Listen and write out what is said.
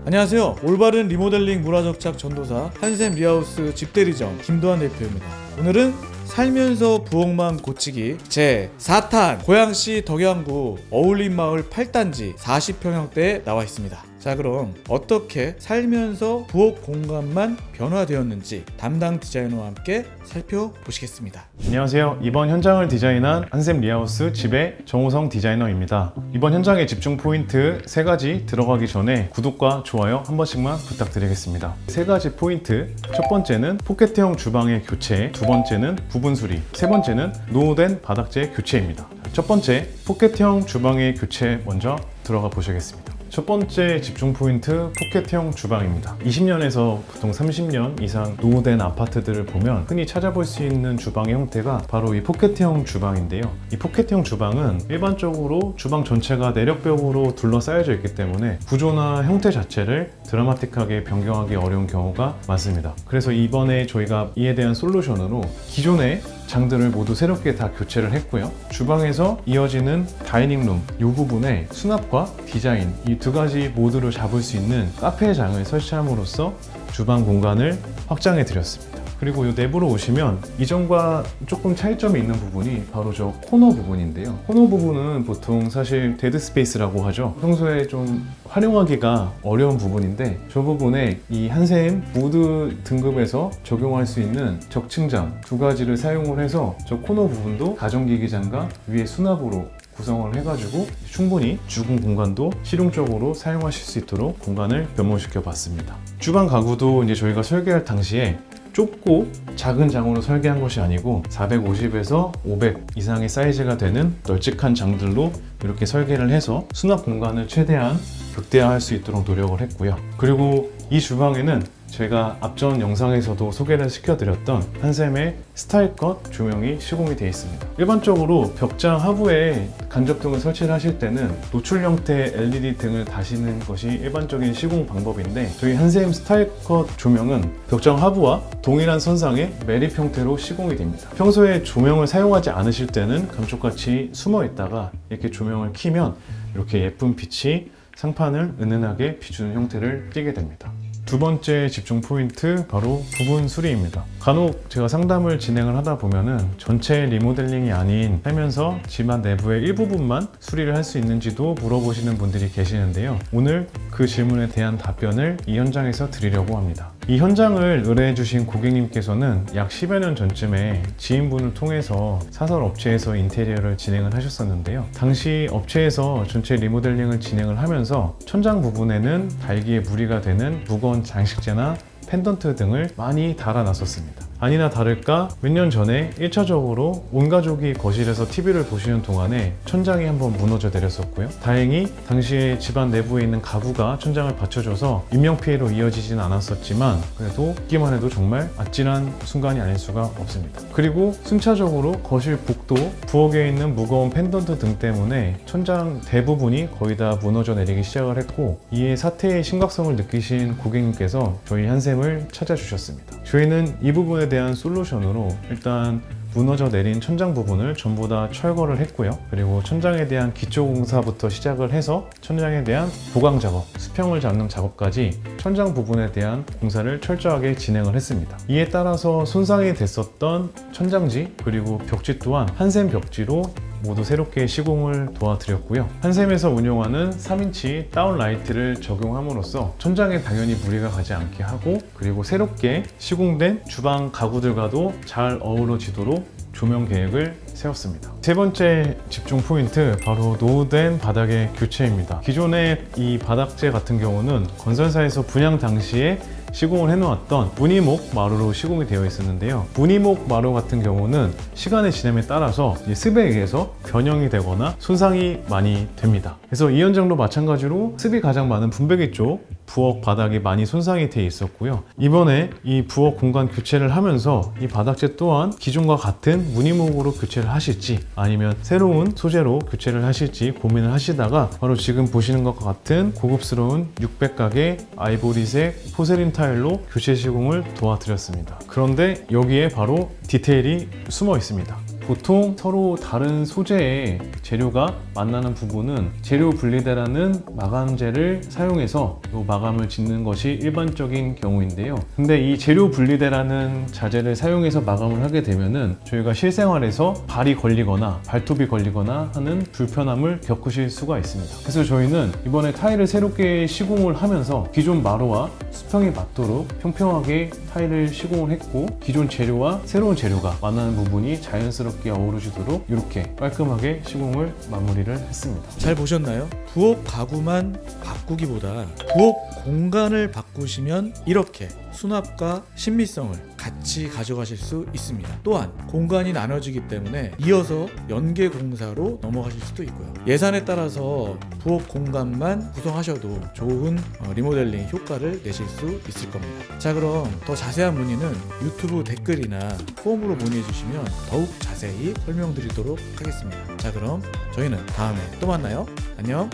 안녕하세요. 올바른 리모델링 문화정착 전도사 한샘 리하우스 집대리점 김도환 대표입니다. 오늘은 살면서 부엌만 고치기 제 4탄 고양시 덕양구 어울림마을 8단지 40평형대에 나와 있습니다. 자, 그럼 어떻게 살면서 부엌 공간만 변화되었는지 담당 디자이너와 함께 살펴보시겠습니다. 안녕하세요. 이번 현장을 디자인한 한샘 리하우스 집의 정호성 디자이너입니다. 이번 현장의 집중 포인트 3가지 들어가기 전에 구독과 좋아요 한 번씩만 부탁드리겠습니다. 3가지 포인트, 첫 번째는 포켓형 주방의 교체, 두 번째는 부분 수리, 세 번째는 노후된 바닥재 교체입니다. 첫 번째, 포켓형 주방의 교체 먼저 들어가 보시겠습니다. 첫 번째 집중 포인트, 포켓형 주방입니다. 20년에서 보통 30년 이상 노후된 아파트들을 보면 흔히 찾아볼 수 있는 주방의 형태가 바로 이 포켓형 주방인데요. 이 포켓형 주방은 일반적으로 주방 전체가 내력벽으로 둘러싸여져 있기 때문에 구조나 형태 자체를 드라마틱하게 변경하기 어려운 경우가 많습니다. 그래서 이번에 저희가 이에 대한 솔루션으로 기존의 장들을 모두 새롭게 다 교체를 했고요. 주방에서 이어지는 다이닝룸 이 부분에 수납과 디자인 이 2가지 모두를 잡을 수 있는 카페 장을 설치함으로써 주방 공간을 확장해 드렸습니다. 그리고 이 내부로 오시면 이전과 조금 차이점이 있는 부분이 바로 저 코너 부분인데요. 코너 부분은 보통 사실 데드 스페이스라고 하죠. 평소에 좀 활용하기가 어려운 부분인데 저 부분에 이 한샘 우드 등급에서 적용할 수 있는 적층장 2가지를 사용을 해서 저 코너 부분도 가전기기장과 위에 수납으로 구성을 해가지고 충분히 주공 공간도 실용적으로 사용하실 수 있도록 공간을 변모시켜 봤습니다. 주방 가구도 이제 저희가 설계할 당시에 좁고 작은 장으로 설계한 것이 아니고 450에서 500 이상의 사이즈가 되는 널찍한 장들로 이렇게 설계를 해서 수납 공간을 최대한 극대화할 수 있도록 노력을 했고요. 그리고 이 주방에는 제가 앞전 영상에서도 소개를 시켜드렸던 한샘의 스타일컷 조명이 시공이 되어 있습니다. 일반적으로 벽장 하부에 간접등을 설치를 하실 때는 노출 형태의 LED 등을 다시는 것이 일반적인 시공 방법인데 저희 한샘 스타일컷 조명은 벽장 하부와 동일한 선상의 매립 형태로 시공이 됩니다. 평소에 조명을 사용하지 않으실 때는 감쪽같이 숨어 있다가 이렇게 조명을 켜면 이렇게 예쁜 빛이 상판을 은은하게 비추는 형태를 띠게 됩니다. 두 번째 집중 포인트, 바로 부분 수리입니다. 간혹 제가 상담을 진행을 하다 보면은 전체 리모델링이 아닌 살면서 집안 내부의 일부분만 수리를 할 수 있는지도 물어보시는 분들이 계시는데요. 오늘 그 질문에 대한 답변을 이 현장에서 드리려고 합니다. 이 현장을 의뢰해 주신 고객님께서는 약 10여 년 전쯤에 지인분을 통해서 사설 업체에서 인테리어를 진행을 하셨었는데요. 당시 업체에서 전체 리모델링을 진행을 하면서 천장 부분에는 달기에 무리가 되는 무거운 장식재나 펜던트 등을 많이 달아놨었습니다. 아니나 다를까 몇 년 전에 1차적으로 온 가족이 거실에서 TV를 보시는 동안에 천장이 한번 무너져 내렸었고요. 다행히 당시에 집안 내부에 있는 가구가 천장을 받쳐줘서 인명피해로 이어지진 않았었지만 그래도 듣기만 해도 정말 아찔한 순간이 아닐 수가 없습니다. 그리고 순차적으로 거실 복도, 부엌에 있는 무거운 펜던트 등 때문에 천장 대부분이 거의 다 무너져 내리기 시작을 했고 이에 사태의 심각성을 느끼신 고객님께서 저희 한샘을 찾아주셨습니다. 저희는 이 부분에 대한 솔루션으로 일단 무너져 내린 천장 부분을 전부 다 철거를 했고요. 그리고 천장에 대한 기초 공사부터 시작을 해서 천장에 대한 보강 작업, 수평을 잡는 작업까지 천장 부분에 대한 공사를 철저하게 진행을 했습니다. 이에 따라서 손상이 됐었던 천장지 그리고 벽지 또한 한샘 벽지로 모두 새롭게 시공을 도와드렸고요. 한샘에서 운영하는 3인치 다운라이트를 적용함으로써 천장에 당연히 무리가 가지 않게 하고 그리고 새롭게 시공된 주방 가구들과도 잘 어우러지도록 조명 계획을 세웠습니다. 세 번째 집중 포인트, 바로 노후된 바닥의 교체입니다. 기존의 이 바닥재 같은 경우는 건설사에서 분양 당시에 시공을 해놓았던 무늬목 마루로 시공이 되어 있었는데요. 무늬목 마루 같은 경우는 시간의 지남에 따라서 습에 의해서 변형이 되거나 손상이 많이 됩니다. 그래서 이 현장도 마찬가지로 습이 가장 많은 분배기 쪽 부엌 바닥이 많이 손상이 돼 있었고요. 이번에 이 부엌 공간 교체를 하면서 이 바닥재 또한 기존과 같은 무늬목으로 교체를 하실지 아니면 새로운 소재로 교체를 하실지 고민을 하시다가 바로 지금 보시는 것과 같은 고급스러운 600각의 아이보리색 포세린 타일로 교체 시공을 도와드렸습니다. 그런데 여기에 바로 디테일이 숨어 있습니다. 보통 서로 다른 소재의 재료가 만나는 부분은 재료 분리대라는 마감재를 사용해서 이 마감을 짓는 것이 일반적인 경우인데요. 근데 이 재료 분리대라는 자재를 사용해서 마감을 하게 되면은 저희가 실생활에서 발이 걸리거나 발톱이 걸리거나 하는 불편함을 겪으실 수가 있습니다. 그래서 저희는 이번에 타일을 새롭게 시공을 하면서 기존 마루와 수평이 맞도록 평평하게 타일을 시공을 했고, 기존 재료와 새로운 재료가 만나는 부분이 자연스럽게 어우러지도록 이렇게 깔끔하게 시공을 마무리를 했습니다. 잘 보셨나요? 부엌 가구만 바꾸기보다 부엌 공간을 바꾸시면 이렇게 수납과 신미성을 같이 가져가실 수 있습니다. 또한 공간이 나눠지기 때문에 이어서 연계 공사로 넘어가실 수도 있고요. 예산에 따라서 부엌 공간만 구성하셔도 좋은 리모델링 효과를 내실 수 있을 겁니다. 자, 그럼 더 자세한 문의는 유튜브 댓글이나 폼으로 문의해 주시면 더욱 자세히 설명드리도록 하겠습니다. 자, 그럼 저희는 다음에 또 만나요. 안녕.